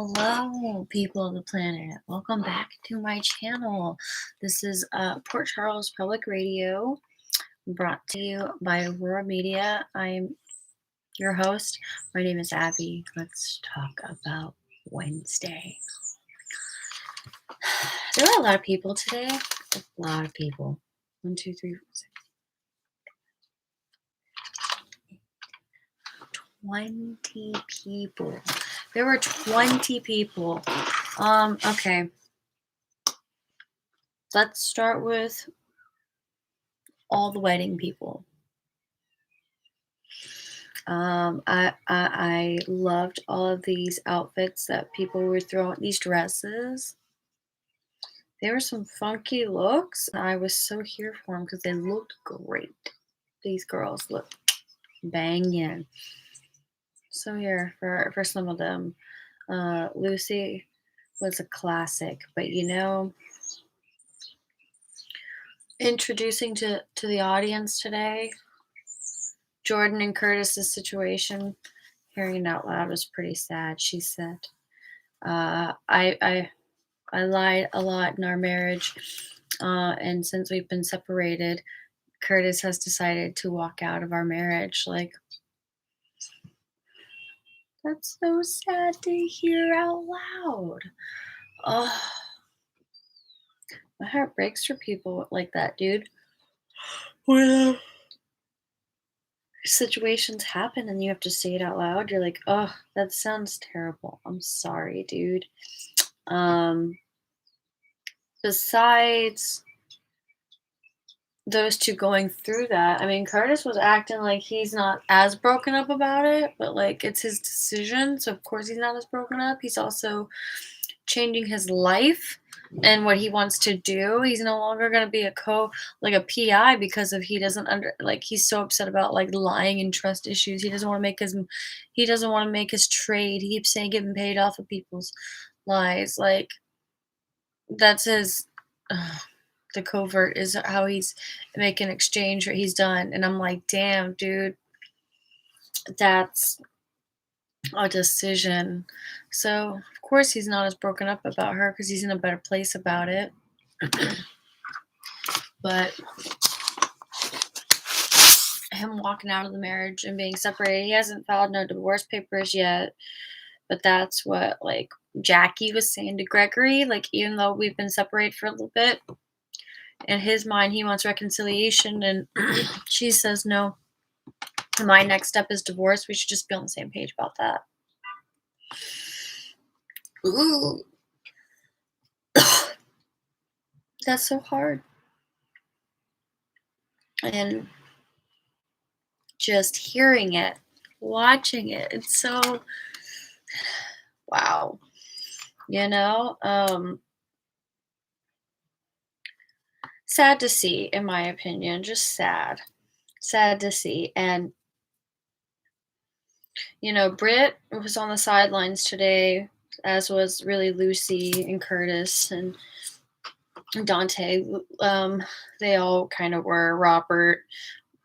Hello, people of the planet. Welcome back to my channel. This is Port Charles Public Radio, brought to you by Aurora Media. I'm your host. My name is Abby. Let's talk about Wednesday. There are a lot of people today. A lot of people. 1, 2, 3, 4, 6. 20 people. There were 20 people. Okay. Let's start with all the wedding people. I loved all of these outfits that people were throwing, these dresses. There were some funky looks. I was so here for them because they looked great. These girls look banging. So here for some of them, Lucy was a classic, but introducing to the audience today, Jordan and Curtis's situation, hearing it out loud was pretty sad. She said, I lied a lot in our marriage, and since we've been separated, Curtis has decided to walk out of our marriage. Like, that's so sad to hear out loud. Oh, my heart breaks for people like that, dude. When situations happen and you have to say it out loud, you're like, oh, that sounds terrible. I'm sorry, dude. Besides those two going through that, I mean, Curtis was acting like he's not as broken up about it, but like it's his decision, so of course he's not as broken up. He's also changing his life and what he wants to do. He's no longer going to be a PI because of he's so upset about like lying and trust issues. He doesn't want to make his trade. He keeps saying getting paid off of people's lies. Like, that's his the covert is how he's making exchange what he's done. And I'm like, damn, dude, that's a decision. So of course he's not as broken up about her because he's in a better place about it. But him walking out of the marriage and being separated, he hasn't filed no divorce papers yet, but that's what like Jackie was saying to Gregory. Like, even though we've been separated for a little bit, in his mind he wants reconciliation, and she says no. My next step is divorce. We should just be on the same page about that. Ooh. That's so hard. And just hearing it, watching it, it's so wow. Sad to see, in my opinion. Just sad to see. And Britt was on the sidelines today, as was really Lucy and Curtis and Dante. They all kind of were. Robert,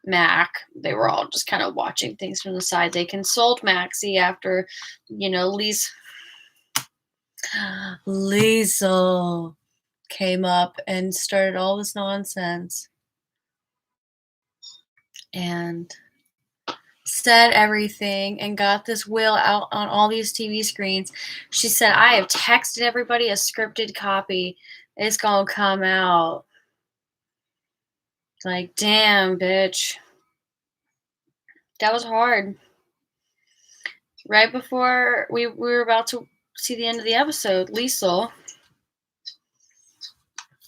Mac, they were all just kind of watching things from the side. They consoled Maxie after, Liesel came up and started all this nonsense and said everything and got this will out on all these TV screens. She said, I have texted everybody a scripted copy. It's gonna come out. Like, damn, bitch. That was hard. Right before we were about to see the end of the episode, Liesel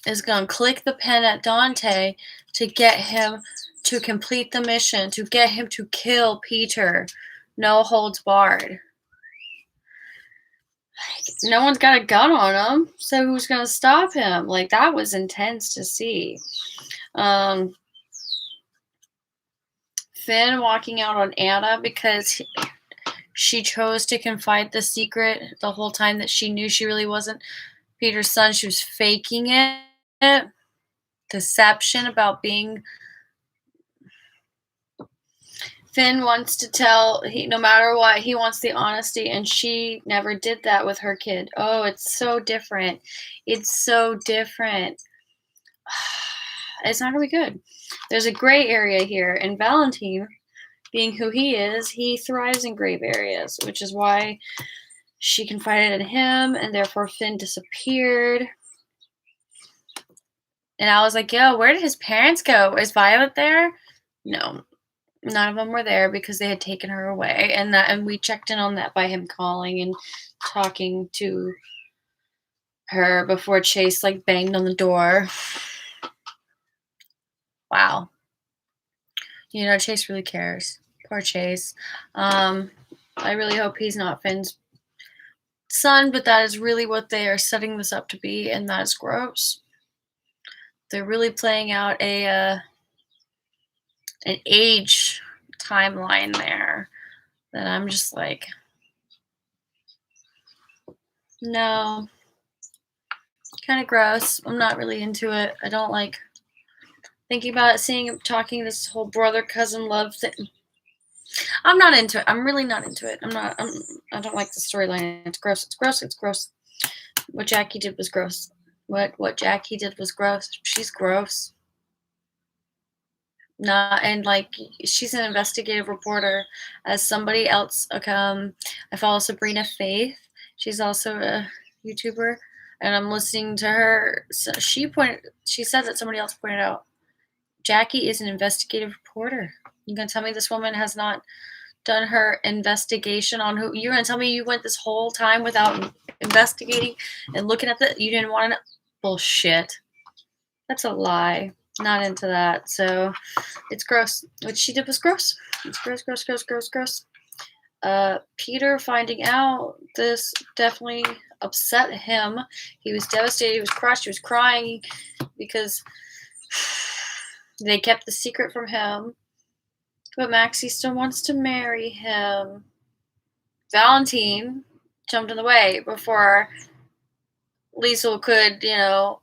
is going to click the pen at Dante to get him to complete the mission, to get him to kill Peter. No holds barred. Like, no one's got a gun on him, so who's going to stop him? Like, that was intense to see. Finn walking out on Anna because she chose to confide the secret the whole time that she knew she really wasn't Peter's son. She was faking it. Deception about being... Finn wants to tell, no matter what, he wants the honesty, and she never did that with her kid. Oh, it's so different. It's so different. It's not going to be good. There's a gray area here, and Valentine, being who he is, he thrives in gray areas, which is why she confided in him, and therefore Finn disappeared. And I was like, yo, where did his parents go? Is Violet there? No, none of them were there because they had taken her away. And we checked in on that by him calling and talking to her before Chase like banged on the door. Wow. You know, Chase really cares. Poor Chase. I really hope he's not Finn's son, but that is really what they are setting this up to be, and that is gross. They're really playing out an age timeline there that I'm just like, no, kind of gross. I'm not really into it. I don't like thinking about it, seeing him talking this whole brother cousin love thing. I'm not into it. I'm really not into it. I don't like the storyline. It's gross. It's gross. It's gross. What Jackie did was gross. What Jackie did was gross. She's gross. Not, and like, she's an investigative reporter. As somebody else, I follow Sabrina Faith. She's also a YouTuber, and I'm listening to her. So she said that somebody else pointed out Jackie is an investigative reporter. You gonna tell me this woman has not done her investigation on who? You're gonna tell me you went this whole time without investigating and looking at you didn't want to know? Bullshit. That's a lie. Not into that. So it's gross. What she did was gross. It's gross, gross, gross, gross, gross. Peter finding out this definitely upset him. He was devastated. He was crushed. He was crying because they kept the secret from him. But Maxie still wants to marry him. Valentine jumped in the way before Liesel could,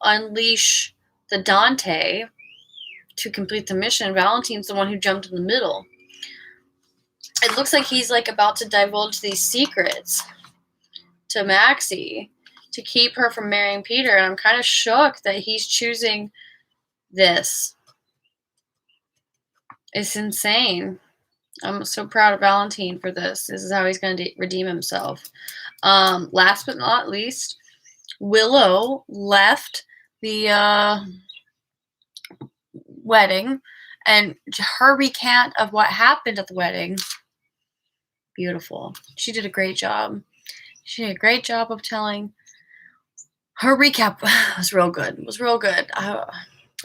unleash the Dante to complete the mission. Valentine's the one who jumped in the middle. It looks like he's like about to divulge these secrets to Maxie to keep her from marrying Peter, and I'm kind of shook that he's choosing this. It's insane. I'm so proud of Valentine for this. This is how he's going to redeem himself. Last but not least, Willow left the wedding, and her recant of what happened at the wedding, beautiful. She did a great job. She did a great job of telling. Her recap was real good. It was real good. I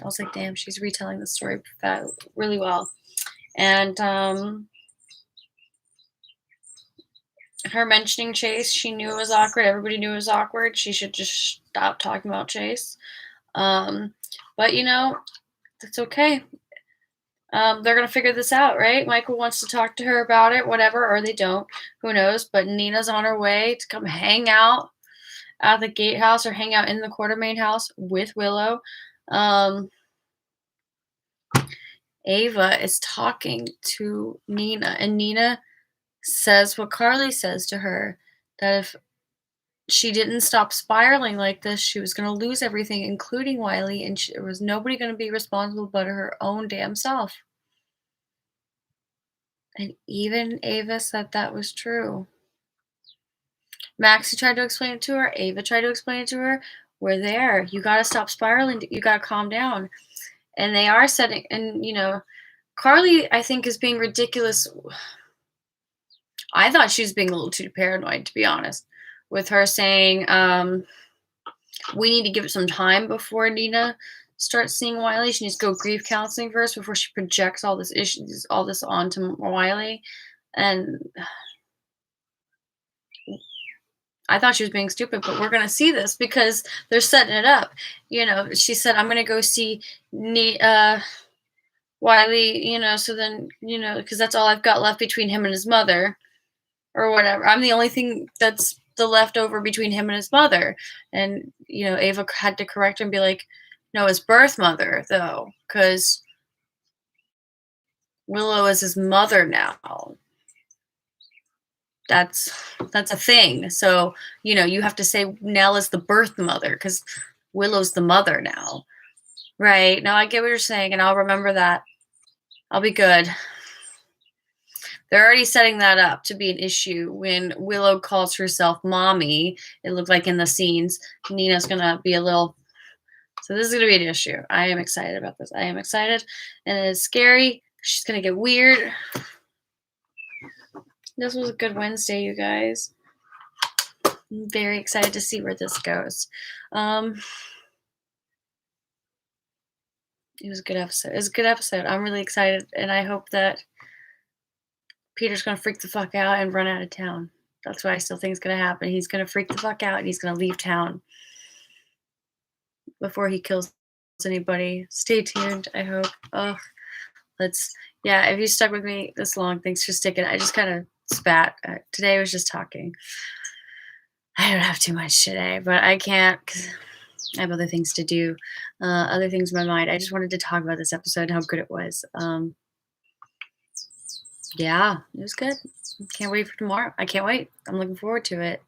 was like, damn, she's retelling the story really well. And her mentioning Chase, she knew it was awkward. Everybody knew it was awkward. She should just stop talking about Chase. But, it's okay. They're going to figure this out, right? Michael wants to talk to her about it, whatever, or they don't. Who knows? But Nina's on her way to come hang out at the gatehouse or hang out in the Quartermain house with Willow. Ava is talking to Nina, and Nina says what Carly says to her, that if she didn't stop spiraling like this, she was going to lose everything, including Wiley, and there was nobody going to be responsible but her own damn self. And even Ava said that was true. Maxie tried to explain it to her. Ava tried to explain it to her. We're there. You got to stop spiraling. You got to calm down. And they are setting, and Carly, I think, is being ridiculous. I thought she was being a little too paranoid, to be honest, with her saying, we need to give it some time before Nina starts seeing Wiley. She needs to go grief counseling first before she projects all this onto Wiley. And I thought she was being stupid, but we're going to see this because they're setting it up. She said, I'm going to go see Wiley, so then, because that's all I've got left between him and his mother or whatever. I'm the only thing that's the leftover between him and his mother. And, Ava had to correct her and be like, no, his birth mother, though, because Willow is his mother now. That's that's a thing. So, you have to say Nell is the birth mother because Willow's the mother now. Right. No, I get what you're saying, and I'll remember that. I'll be good. They're already setting that up to be an issue when Willow calls herself mommy. It looked like in the scenes. Nina's gonna be a little. So this is gonna be an issue. I am excited about this. I am excited, and it's scary. She's gonna get weird. This was a good Wednesday, you guys. I'm very excited to see where this goes. It was a good episode. It was a good episode. I'm really excited, and I hope that Peter's gonna freak the fuck out and run out of town. That's what I still think is gonna happen. He's gonna freak the fuck out and he's gonna leave town before he kills anybody. Stay tuned. I hope. Oh, yeah. If you stuck with me this long, thanks for sticking. I just kind of spat. Today was just talking. I don't have too much today, but I can't because I have other things to do, other things in my mind. I just wanted to talk about this episode and how good it was. Yeah, it was good. Can't wait for tomorrow. I can't wait. I'm looking forward to it.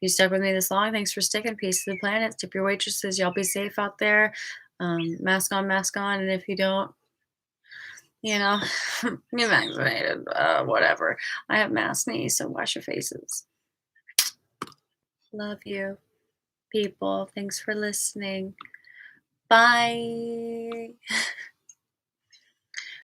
You stuck with me this long. Thanks for sticking. Peace to the planet. Tip your waitresses. Y'all be safe out there. Mask on, mask on. And if you don't, get vaccinated. Whatever. I have mask knees, so wash your faces. Love you, people. Thanks for listening. Bye.